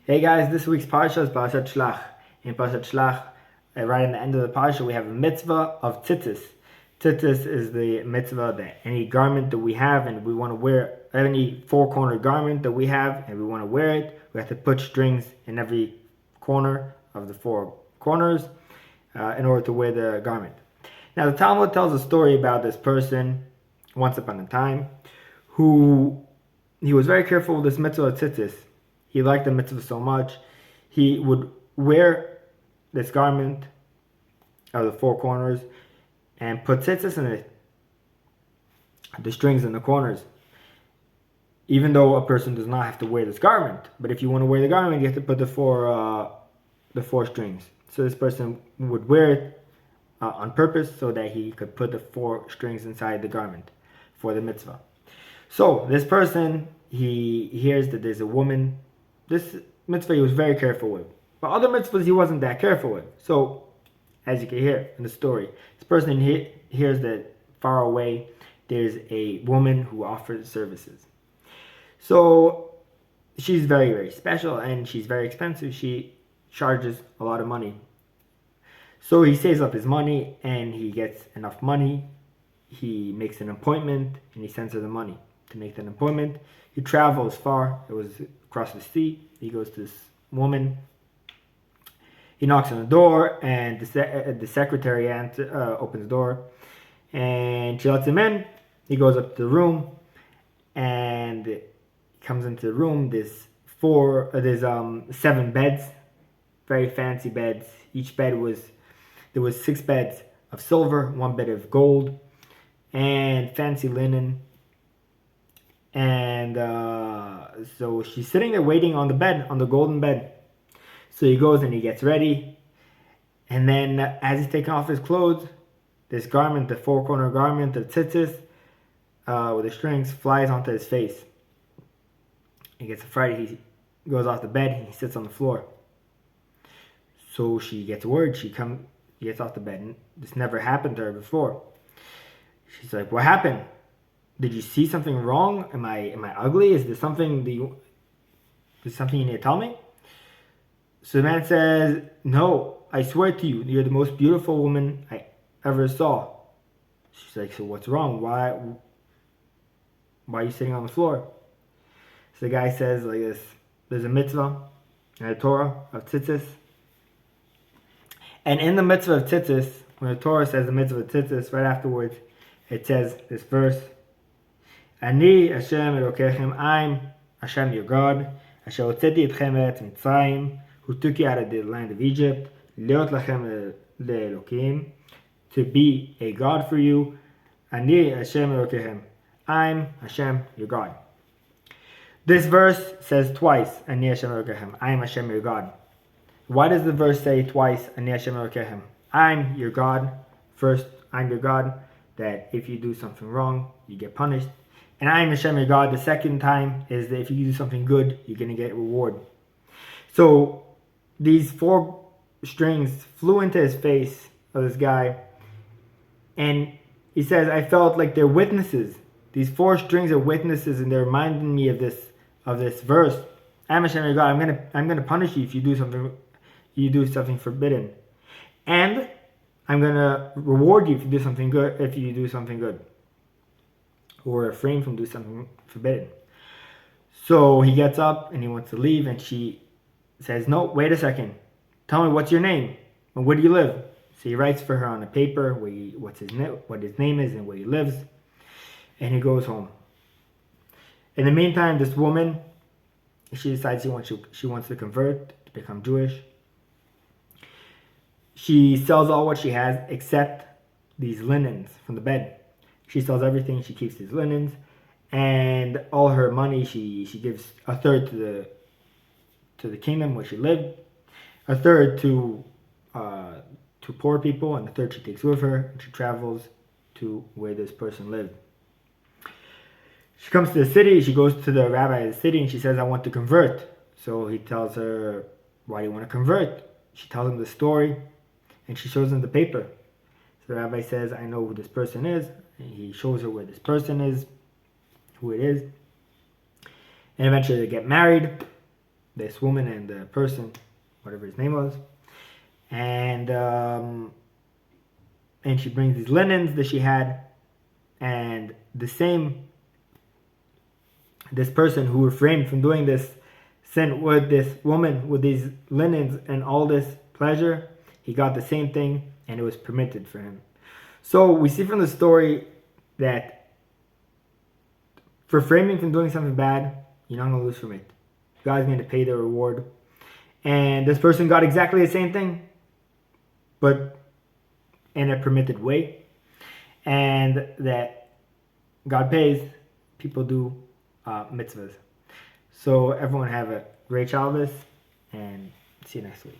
Hey guys, this week's Parsha is Parsha Beshelach. In Parsha Beshelach, right in the end of the Parsha, we have a mitzvah of Tzitzis. Tzitzis is the mitzvah that any garment that we have and we want to wear, any four-cornered garment that we have and we want to wear it, we have to put strings in every corner of the four corners in order to wear the garment. Now the Talmud tells a story about this person once upon a time who he was very careful with this mitzvah of Tzitzis. He liked the mitzvah so much, he would wear this garment of the four corners and put tzitzis in it, the strings in the corners. Even though a person does not have to wear this garment, but if you want to wear the garment, you have to put the four strings. So this person would wear it on purpose so that he could put the four strings inside the garment for the mitzvah. So this person, he hears that there's a woman. This mitzvah he was very careful with. But other mitzvahs he wasn't that careful with. So, as you can hear in the story, this person hears that far away there's a woman who offers services. So, she's very, very special and she's very expensive. She charges a lot of money. So he saves up his money and he gets enough money. He makes an appointment and he sends her the money to make that appointment. He travels far. It was across the sea. He goes to this woman. He knocks on the door, and the secretary opens the door, and she lets him in. He goes up to the room, and he comes into the room. There's 7 beds, very fancy beds. Each bed there was 6 beds of silver, 1 bed of gold, and fancy linen. And so she's sitting there waiting on the bed, on the golden bed. So he goes and he gets ready. And then as he's taking off his clothes, this garment, the four-corner garment of tzitzis with the strings, flies onto his face. He gets afraid. He goes off the bed and he sits on the floor. So she gets worried. She gets off the bed. And this never happened to her before. She's like, "What happened? Did you see something wrong? Am I ugly? Is there something you need to tell me?" So the man says, "No, I swear to you, you're the most beautiful woman I ever saw." She's like, "So what's wrong? Why are you sitting on the floor?" So the guy says like this: there's a mitzvah in the Torah of tzitzis. And in the mitzvah of tzitzis, when the Torah says the mitzvah of tzitzis, right afterwards, it says this verse: Ani Hashem Elokechem, I'm Hashem your God, Asher hotzeti etchem me'eretz Mitzrayim, who took you out of the land of Egypt, Leot lachem le'elokim, to be a God for you. Ani Hashem Elokechem, I'm Hashem your God. This verse says twice, Ani Hashem Elokechem, I'm Hashem your God. Why does the verse say twice, Ani Hashem Elokechem? I'm your God. First, I'm your God, that if you do something wrong, you get punished. And I am Hashem your God. The second time is that if you do something good, you're going to get reward. So these 4 strings flew into his face of this guy. And he says, I felt like they're witnesses. These 4 strings are witnesses, and they're reminding me of this verse. I am Hashem your God. I'm gonna punish you if you do something forbidden. And I'm going to reward you if you do something good. Or refrain from doing something forbidden. So he gets up and he wants to leave, and she says, "No, wait a second. Tell me, what's your name and where do you live?" So he writes for her on a paper what his name is and where he lives, and he goes home. In the meantime, this woman, she decides she wants to convert, to become Jewish. She sells all what she has except these linens from the bed. She sells everything. She keeps these linens, and all her money she gives a third to the kingdom where she lived, a third to poor people, and a third she takes with her, and she travels to where this person lived. She comes to the city. She goes to the rabbi of the city, and she says, "I want to convert." So he tells her, "Why do you want to convert?" She tells him the story, and she shows him the paper. So the rabbi says, "I know who this person is." And he shows her where this person is, who it is. And eventually they get married. this woman and the person, whatever his name was, and she brings these linens that she had, and this person who refrained from doing this sin with this woman with these linens and all this pleasure, he got the same thing, and it was permitted for him. So we see from the story that for refraining from doing something bad, you're not going to lose from it. God's going to pay the reward. And this person got exactly the same thing, but in a permitted way. And that God pays, people do mitzvahs. So everyone have a great Shabbos, and see you next week.